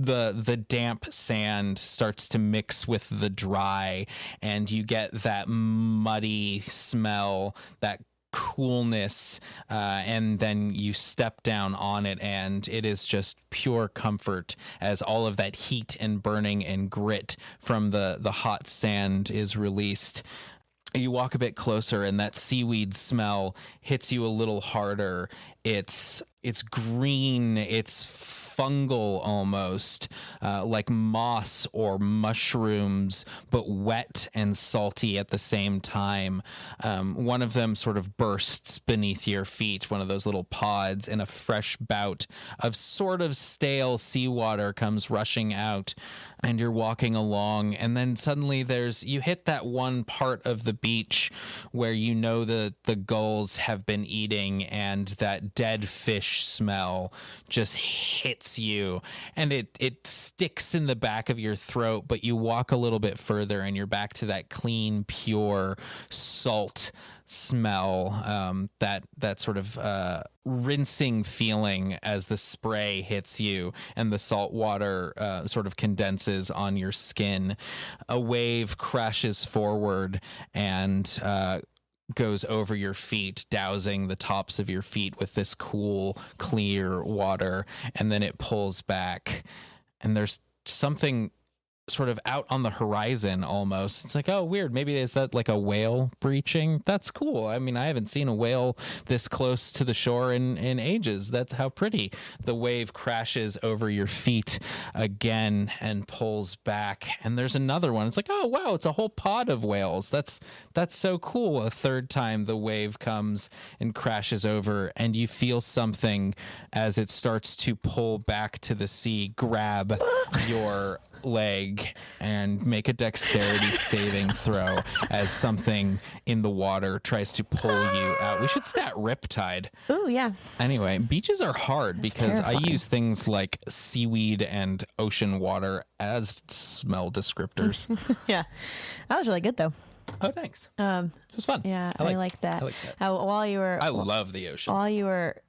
Speaker 2: The damp sand starts to mix with the dry, and you get that muddy smell, that coolness, and then you step down on it, and it is just pure comfort as all of that heat and burning and grit from the hot sand is released. You walk a bit closer and that seaweed smell hits you a little harder. It's green, it's fungal almost, like moss or mushrooms, but wet and salty at the same time. One of them sort of bursts beneath your feet, one of those little pods, and a fresh bout of sort of stale seawater comes rushing out, and you're walking along, and then suddenly you hit that one part of the beach where you know the gulls have been eating, and that dead fish smell just hits hits you and it sticks in the back of your throat, but you walk a little bit further and you're back to that clean, pure salt smell, that sort of rinsing feeling as the spray hits you and the salt water sort of condenses on your skin. A wave crashes forward and goes over your feet, dousing the tops of your feet with this cool, clear water, and then it pulls back, and there's something sort of out on the horizon almost. It's like, oh, weird. Maybe is that like a whale breaching? That's cool. I mean, I haven't seen a whale this close to the shore in ages. That's how pretty. The wave crashes over your feet again and pulls back. And there's another one. It's like, oh, wow, it's a whole pod of whales. That's so cool. A third time the wave comes and crashes over, and you feel something as it starts to pull back to the sea, grab your leg and make a dexterity saving throw as something in the water tries to pull you out. We should stat Riptide.
Speaker 1: Oh, yeah.
Speaker 2: Anyway, beaches are hard because
Speaker 1: terrifying.
Speaker 2: I use things like seaweed and ocean water as smell descriptors.
Speaker 1: Yeah. That was really good, though.
Speaker 2: Oh, thanks. It was fun.
Speaker 1: Yeah, I like that.
Speaker 2: I like that.
Speaker 1: While you were...
Speaker 2: I love the ocean.
Speaker 1: While you were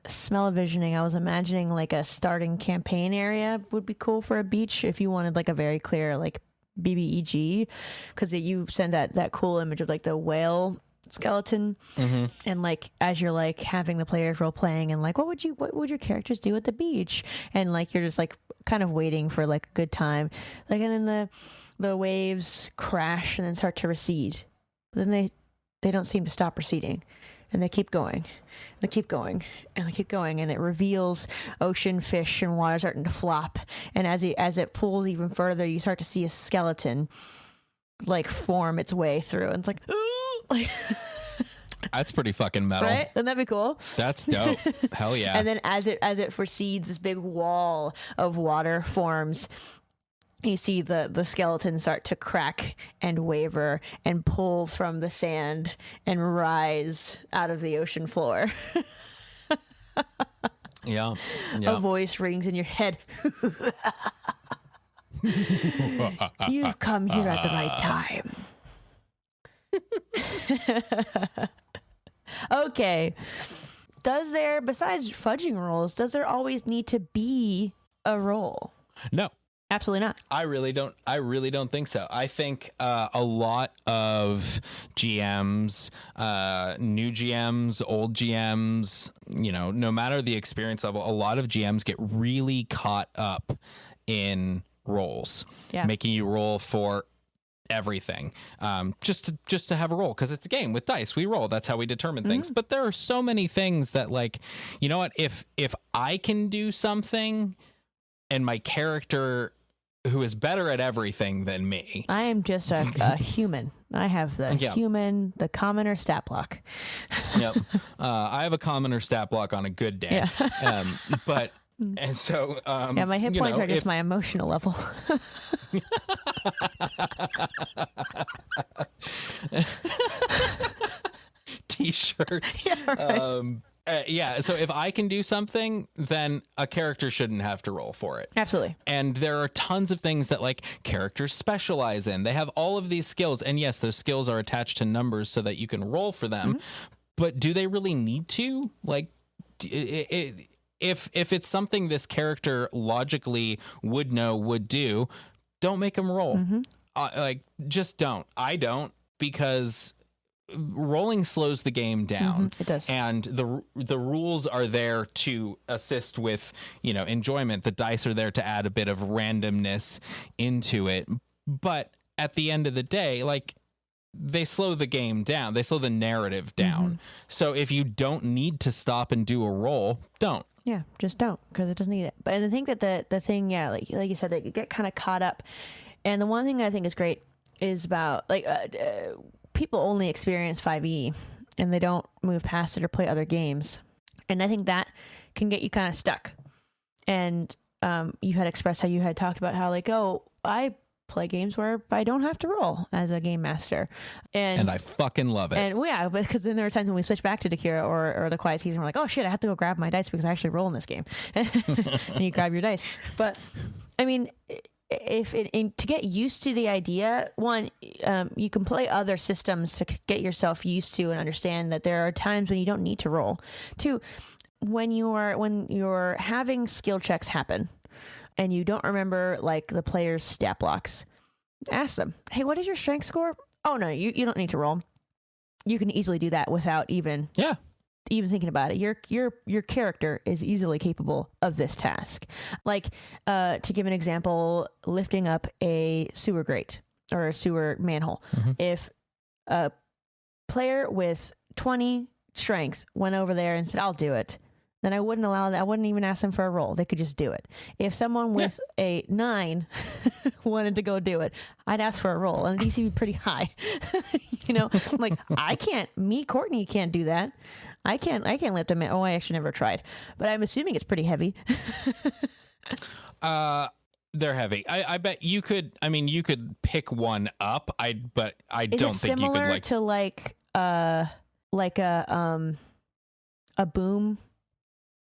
Speaker 1: smell-o-visioning, I was imagining like a starting campaign area would be cool for a beach if you wanted like a very clear like BBEG, because you send that cool image of like the whale skeleton, and like as you're like having the players role playing and like what would your characters do at the beach, and like you're just like kind of waiting for like a good time, like, and then the waves crash and then start to recede, but then they don't seem to stop receding, and they keep going. They keep going and they keep going, and it reveals ocean fish and water starting to flop. And as it pulls even further, you start to see a skeleton like form its way through, and it's like, ooh, like
Speaker 2: that's pretty fucking metal,
Speaker 1: right? Wouldn't that be cool?
Speaker 2: That's dope. Hell yeah.
Speaker 1: And then as it proceeds, this big wall of water forms. You see the skeleton start to crack and waver and pull from the sand and rise out of the ocean floor.
Speaker 2: Yeah.
Speaker 1: A voice rings in your head. You've come here at the right time. Okay. Besides fudging rolls, does there always need to be a roll?
Speaker 2: No.
Speaker 1: Absolutely not.
Speaker 2: I really don't think so. I think a lot of GMs, new GMs, old GMs, no matter the experience level, a lot of GMs get really caught up in rolls, making you roll for everything, just to have a roll, because it's a game with dice. We roll. That's how we determine things. But there are so many things that, like, you know what? If I can do something and my character, who is better at everything than me,
Speaker 1: I am just a human. I have the the commoner stat block.
Speaker 2: Yep. I have a commoner stat block on a good day.
Speaker 1: Yeah.
Speaker 2: But and so
Speaker 1: my hit points are just my emotional level.
Speaker 2: T-shirt. Yeah, right. So if I can do something, then a character shouldn't have to roll for it.
Speaker 1: Absolutely.
Speaker 2: And there are tons of things that like characters specialize in. They have all of these skills, and yes, those skills are attached to numbers so that you can roll for them. But do they really need to? Like, if it's something this character logically would do, don't make them roll. Like, just don't. I don't, because rolling slows the game down.
Speaker 1: It does.
Speaker 2: And the rules are there to assist with, enjoyment. The dice are there to add a bit of randomness into it. But at the end of the day, like, they slow the game down. They slow the narrative down. So if you don't need to stop and do a roll, don't.
Speaker 1: Yeah, just don't, because it doesn't need it. But I think that the thing, like you said, that you get kind of caught up. And the one thing that I think is great is about, like, people only experience 5e and they don't move past it or play other games. And I think that can get you kind of stuck. And you had expressed how you had talked about how, like, oh, I play games where I don't have to roll as a game master,
Speaker 2: and I fucking love it.
Speaker 1: And because then there are times when we switch back to Dakira or the Quiet Season, we're like, oh shit, I have to go grab my dice because I actually roll in this game, and you grab your dice. But I mean, to get used to the idea, one, you can play other systems to get yourself used to and understand that there are times when you don't need to roll. Two, when you're having skill checks happen and you don't remember like the player's stat blocks, ask them, hey, what is your strength score? Oh no, you don't need to roll. You can easily do that without even thinking about it. Your character is easily capable of this task. Like to give an example, lifting up a sewer grate or a sewer manhole. Mm-hmm. If a player with 20 strength went over there and said, I'll do it, then I wouldn't allow that. I wouldn't even ask them for a roll. They could just do it. If someone with a 9 wanted to go do it, I'd ask for a roll, and the DC would be pretty high. Like Courtney can't do that. I can't lift a man. Oh, I actually never tried, but I'm assuming it's pretty heavy.
Speaker 2: They're heavy. I bet you could. I mean, you could pick one up. But I don't think you could
Speaker 1: like to a boom.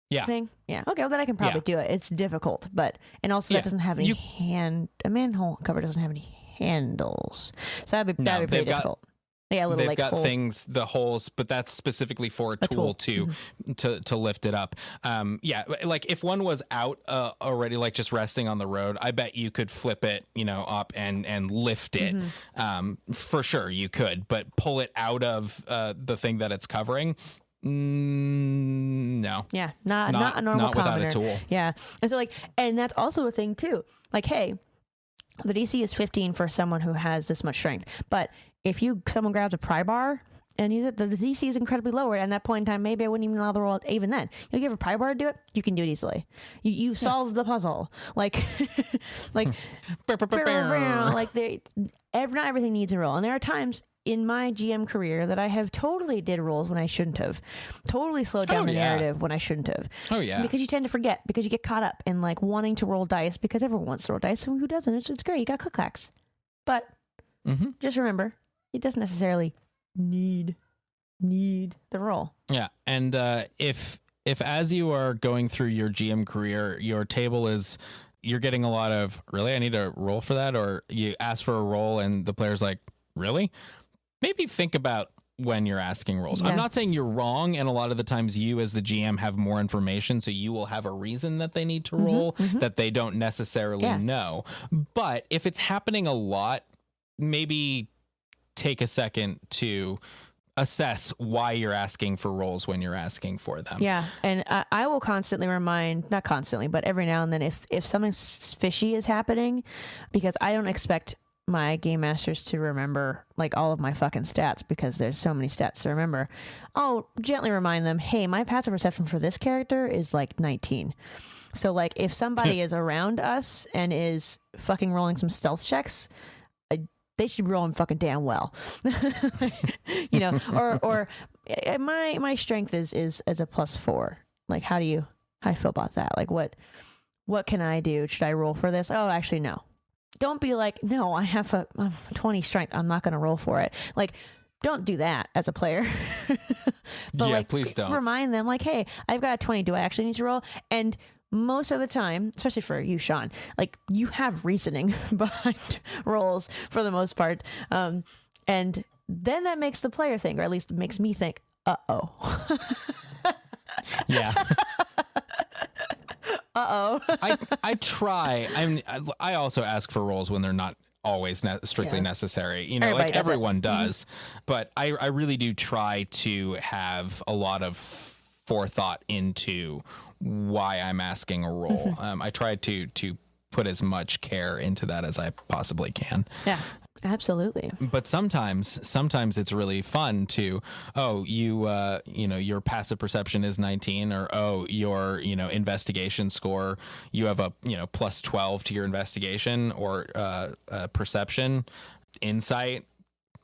Speaker 2: Yeah.
Speaker 1: Thing. Yeah. Okay. Well, then I can probably do it. It's difficult, and also that doesn't have any a manhole cover doesn't have any handles, so that'd be pretty difficult.
Speaker 2: They've got things, the holes, but that's specifically for a tool. To lift it up. Like if one was out already, like just resting on the road, I bet you could flip it, up and lift it. Mm-hmm. For sure you could, but pull it out of the thing that it's covering. No.
Speaker 1: Yeah, not a normal commoner.
Speaker 2: Without a tool.
Speaker 1: Yeah, and so and that's also a thing too. Like, hey, the DC is 15 for someone who has this much strength, but if someone grabs a pry bar and use it, the DC is incredibly lower. And at that point in time, maybe I wouldn't even allow the roll. Even then, you give a pry bar to do it, you can do it easily. You solve the puzzle. Not everything needs a roll, and there are times in my GM career that I have totally did rolls when I shouldn't have, totally slowed down the narrative when I shouldn't have.
Speaker 2: Oh yeah.
Speaker 1: Because you tend to forget, because you get caught up in like wanting to roll dice, because everyone wants to roll dice. Who doesn't? It's great. You got click-clacks. But just remember, it doesn't necessarily need the roll.
Speaker 2: Yeah. And if as you are going through your GM career, your table is, you're getting a lot of, really, I need to roll for that? Or you ask for a roll and the player's like, really? Maybe think about when you're asking rolls. Yeah. I'm not saying you're wrong, and a lot of the times you as the GM have more information, so you will have a reason that they need to roll that they don't necessarily know. But if it's happening a lot, maybe take a second to assess why you're asking for rolls when you're asking for them.
Speaker 1: Yeah, and I will constantly remind, not constantly, but every now and then, if something fishy is happening, because I don't expect my game masters to remember like all of my fucking stats, because there's so many stats to remember. I'll gently remind them, hey, my passive perception for this character is like 19. So like if somebody is around us and is fucking rolling some stealth checks, they should be rolling fucking damn well. Or my strength is a +4. Like how do you feel about that? Like what can I do? Should I roll for this? Oh, actually no. Don't be like, no, I have a 20 strength, I'm not going to roll for it. Like, don't do that as a player. But
Speaker 2: please don't.
Speaker 1: Remind them, like, hey, I've got a 20. Do I actually need to roll? And most of the time, especially for you, Sean, like, you have reasoning behind rolls for the most part. And then that makes the player think, or at least it makes me think, uh-oh.
Speaker 2: Yeah.
Speaker 1: Uh-oh.
Speaker 2: I try. I also ask for rolls when they're not always strictly necessary. Everyone does. But I really do try to have a lot of forethought into why I'm asking a roll. I try to put as much care into that as I possibly can. Yeah.
Speaker 1: Absolutely.
Speaker 2: But sometimes it's really fun to, your passive perception is 19, or, your, investigation score, you have a, +12 to your investigation or perception, insight,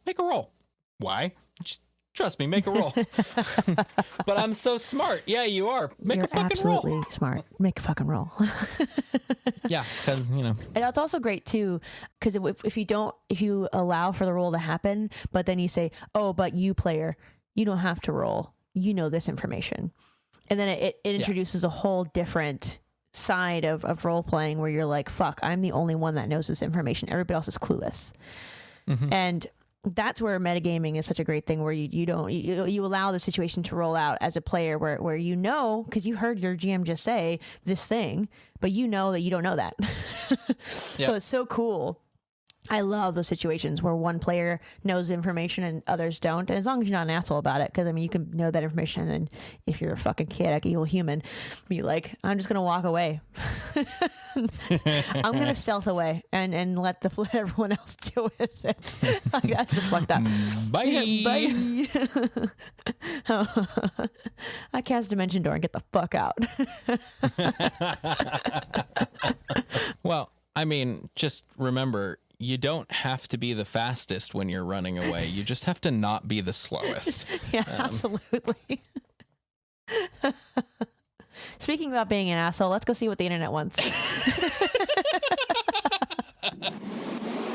Speaker 2: make a roll. Why? Just Trust me, make a roll. But I'm so smart. Yeah, you are. Make
Speaker 1: You're
Speaker 2: a fucking
Speaker 1: absolutely
Speaker 2: roll.
Speaker 1: smart. Make a fucking roll.
Speaker 2: Yeah, because
Speaker 1: And that's also great too, because if you allow for the roll to happen, but then you say, "Oh, but you player, you don't have to roll. You know this information," and then it introduces a whole different side of role playing where you're like, "Fuck, I'm the only one that knows this information. Everybody else is clueless," and that's where metagaming is such a great thing, where you allow the situation to roll out as a player where you know, because you heard your GM just say this thing, but you know that you don't know that. So it's so cool. I love those situations where one player knows information and others don't. And as long as you're not an asshole about it, because I mean, you can know that information, and if you're a fucking kid, like an evil human, be like, I'm just gonna walk away. I'm gonna stealth away and let everyone else deal with it. Like, that's just fucked up.
Speaker 2: Bye.
Speaker 1: Bye. I cast Dimension Door and get the fuck out.
Speaker 2: Well, I mean, just remember, you don't have to be the fastest when you're running away. You just have to not be the slowest.
Speaker 1: Yeah, absolutely. Speaking about being an asshole, let's go see what the internet wants.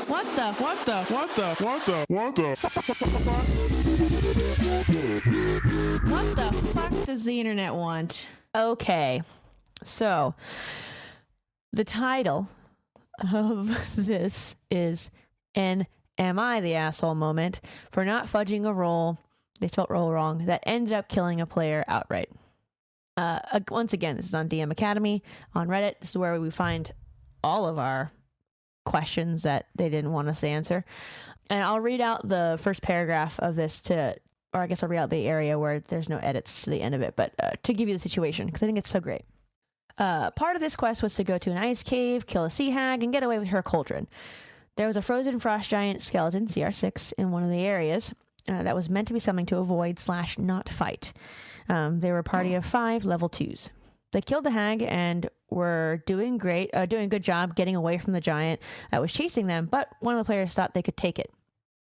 Speaker 1: What the fuck does the internet want? Okay, so the title of this is an "Am I the Asshole" moment for not fudging a roll, they spelled roll wrong, that ended up killing a player outright. Once again, this is on DM Academy on Reddit. This is where we find all of our questions that they didn't want us to answer. And I'll read out the first paragraph of this or I guess I'll read out the area where there's no edits to the end of it, but to give you the situation, because I think it's so great. Part of this quest was to go to an ice cave, kill a sea hag, and get away with her cauldron. There was a frozen frost giant skeleton, CR6, in one of the areas that was meant to be something to avoid/not fight. They were a party of 5 level 2s. They killed the hag and were doing a good job getting away from the giant that was chasing them, but one of the players thought they could take it.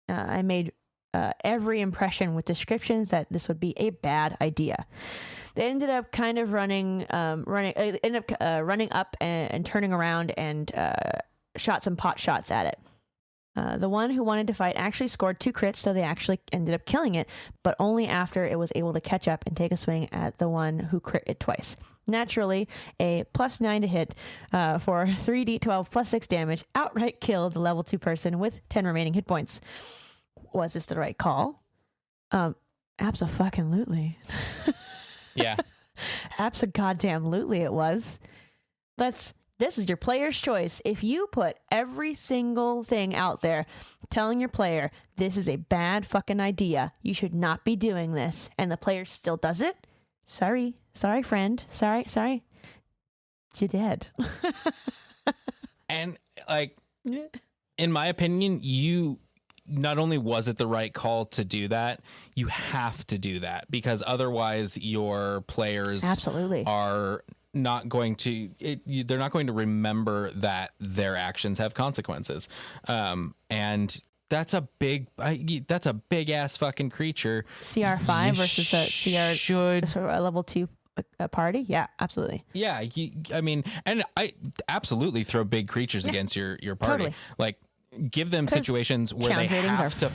Speaker 1: I made every impression with descriptions that this would be a bad idea. They ended up kind of running up and turning around and shot some pot shots at it. The one who wanted to fight actually scored 2 crits, so they actually ended up killing it, but only after it was able to catch up and take a swing at the one who crit it twice. Naturally, a +9 to hit for 3d12 +6 damage outright killed the level 2 person with 10 remaining hit points. Was this the right call? Abso-fucking-lutely.
Speaker 2: Yeah.
Speaker 1: Abso-goddamn-lutely it was. This is your player's choice. If you put every single thing out there telling your player this is a bad fucking idea, you should not be doing this, and the player still does it, sorry friend, sorry, you're dead.
Speaker 2: And like, in my opinion, you not only was it the right call to do that, you have to do that, because otherwise your players
Speaker 1: absolutely
Speaker 2: are not going to they're not going to remember that their actions have consequences. And that's a big ass fucking creature.
Speaker 1: CR5 versus a level 2 party. Yeah, absolutely.
Speaker 2: Yeah, I mean, and I absolutely throw big creatures against your party.
Speaker 1: Totally.
Speaker 2: Like, give them situations where they have to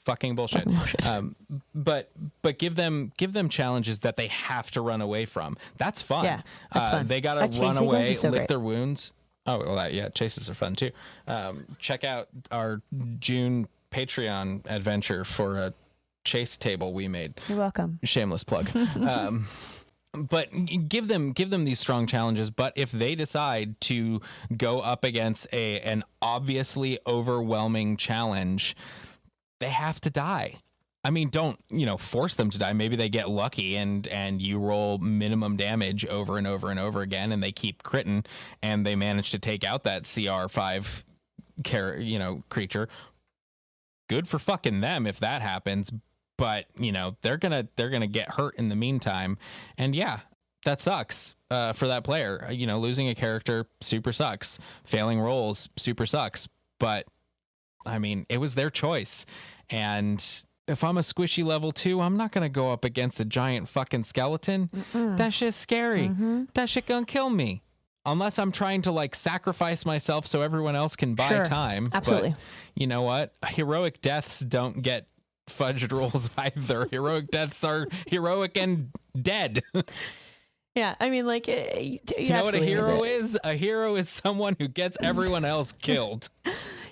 Speaker 2: fucking bullshit. But give them challenges that they have to run away from. That's fun.
Speaker 1: Yeah, that's fun.
Speaker 2: They gotta run away, lick their wounds. Oh well, yeah, chases are fun too. Check out our June Patreon adventure for a chase table we made.
Speaker 1: You're welcome.
Speaker 2: Shameless plug. But give them these strong challenges. But if they decide to go up against an obviously overwhelming challenge, they have to die. I mean, don't, force them to die. Maybe they get lucky and you roll minimum damage over and over and over again, and they keep critting and they manage to take out that CR5 creature. Good for fucking them if that happens. But, they're gonna get hurt in the meantime. And yeah, that sucks for that player. Losing a character super sucks. Failing rolls super sucks. But I mean, it was their choice. And if I'm a squishy level 2, I'm not going to go up against a giant fucking skeleton. That shit's scary. That shit gonna kill me. Unless I'm trying to like sacrifice myself so everyone else can buy time.
Speaker 1: Absolutely.
Speaker 2: But you know what? Heroic deaths don't get fudged rolls either. Heroic deaths are heroic and dead.
Speaker 1: Yeah, I mean, like, you
Speaker 2: know what a hero is? A hero is someone who gets everyone else killed.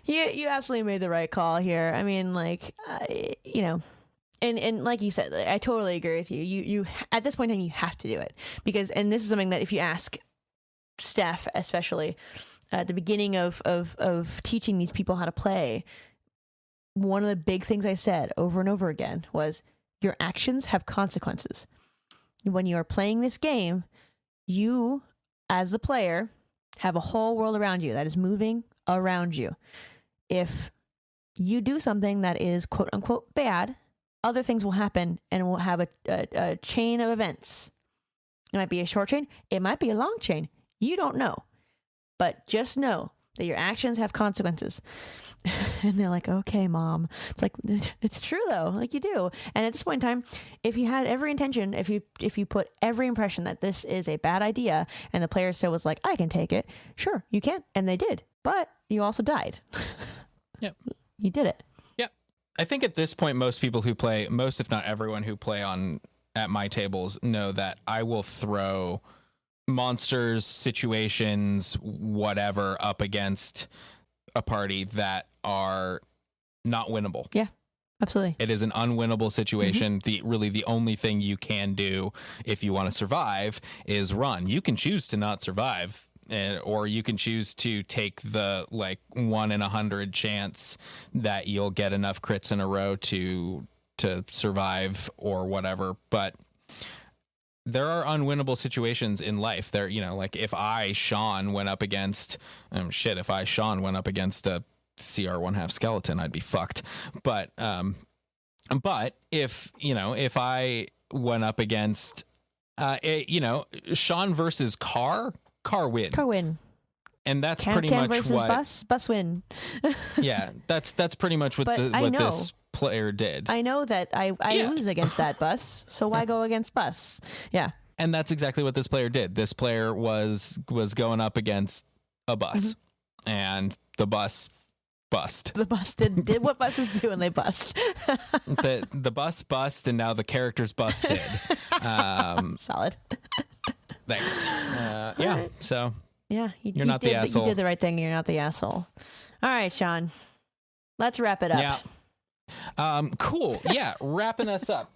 Speaker 1: You absolutely made the right call here. I mean, like, you know, and like you said, I totally agree with you. You at this point in time, you have to do it because, and this is something that if you ask Steph, especially at the beginning of teaching these people how to play, one of the big things I said over and over again was your actions have consequences. When you are playing this game, you, as a player, have a whole world around you that is moving around you. If you do something that is quote unquote bad, other things will happen and we'll have a chain of events. It might be a short chain. It might be a long chain. You don't know. But just know that your actions have consequences. And they're like, okay, Mom. It's like, it's true though. Like you do. And at this point in time, if you had every intention, if you put every impression that this is a bad idea and the player still was like, I can take it. Sure, you can. And they did. But you also died.
Speaker 2: Yep.
Speaker 1: You did it.
Speaker 2: Yep. I think at this point, most people who play, most if not everyone who play at my tables know that I will throw monsters, situations, whatever up against a party that are not winnable.
Speaker 1: Yeah, absolutely.
Speaker 2: It is an unwinnable situation. The only thing you can do if you want to survive is run. You can choose to not survive, or you can choose to take the like 1 in 100 chance that you'll get enough crits in a row to survive or whatever. But there are unwinnable situations in life. There, you know, like if Sean went up against a CR1/2 skeleton, I'd be fucked. But if I went up against Sean versus car win. And that's pretty much
Speaker 1: versus
Speaker 2: what
Speaker 1: bus win.
Speaker 2: Yeah, that's pretty much what this player did.
Speaker 1: I know that I lose against that bus, so why go against bus? Yeah.
Speaker 2: And that's exactly what this player did. This player was going up against a bus, and the bus bust.
Speaker 1: The bus did what buses do, and they bust.
Speaker 2: the bus bust, and now the character's busted.
Speaker 1: Solid.
Speaker 2: Thanks. Yeah.
Speaker 1: Right.
Speaker 2: So.
Speaker 1: Yeah,
Speaker 2: you're not the asshole.
Speaker 1: You did the right thing. You're not the asshole. All right, Sean. Let's wrap it up.
Speaker 2: Yeah. Cool. Yeah. Wrapping us up.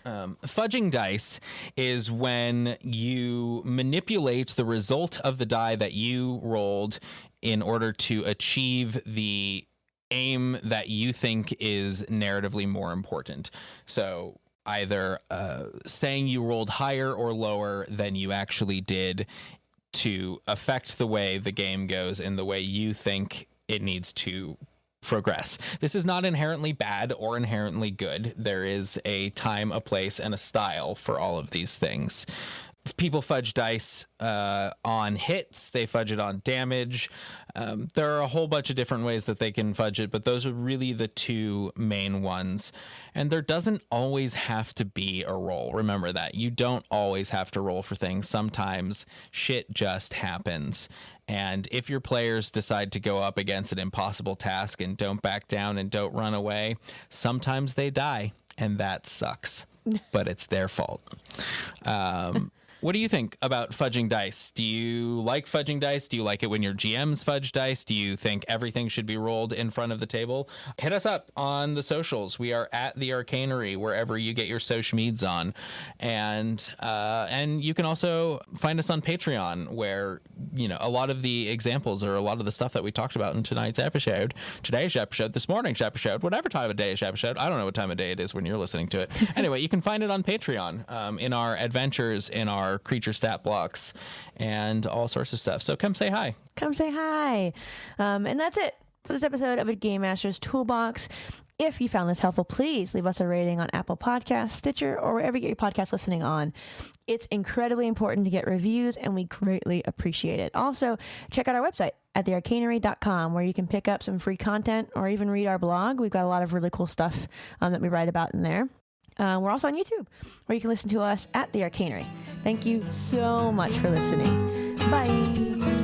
Speaker 2: Fudging dice is when you manipulate the result of the die that you rolled in order to achieve the aim that you think is narratively more important. So either saying you rolled higher or lower than you actually did to affect the way the game goes and the way you think it needs to progress. This is not inherently bad or inherently good. There is a time, a place, and a style for all of these things. People fudge dice on hits. They fudge it on damage. There are a whole bunch of different ways that they can fudge it, but those are really the two main ones. And there doesn't always have to be a roll. Remember that. You don't always have to roll for things. Sometimes shit just happens. And if your players decide to go up against an impossible task and don't back down and don't run away, sometimes they die, and that sucks. But it's their fault. What do you think about fudging dice? Do you like fudging dice? Do you like it when your GMs fudge dice? Do you think everything should be rolled in front of the table? Hit us up on the socials. We are at the Arcanery, wherever you get your social meds on. And you can also find us on Patreon, where, you know, a lot of the examples or a lot of the stuff that we talked about in today's episode, this morning's episode, whatever time of day is episode. I don't know what time of day it is when you're listening to it. Anyway, you can find it on Patreon, in our adventures, in our creature stat blocks, and all sorts of stuff. So come say hi.
Speaker 1: And that's it for this episode of A Game Master's Toolbox. If you found this helpful, please leave us a rating on Apple Podcasts, Stitcher, or wherever you get your podcast listening on. It's incredibly important to get reviews, and we greatly appreciate it. Also, check out our website at thearcanery.com, where you can pick up some free content or even read our blog. We've got a lot of really cool stuff that we write about in there. We're also on YouTube, where you can listen to us at The Arcanery. Thank you so much for listening. Bye.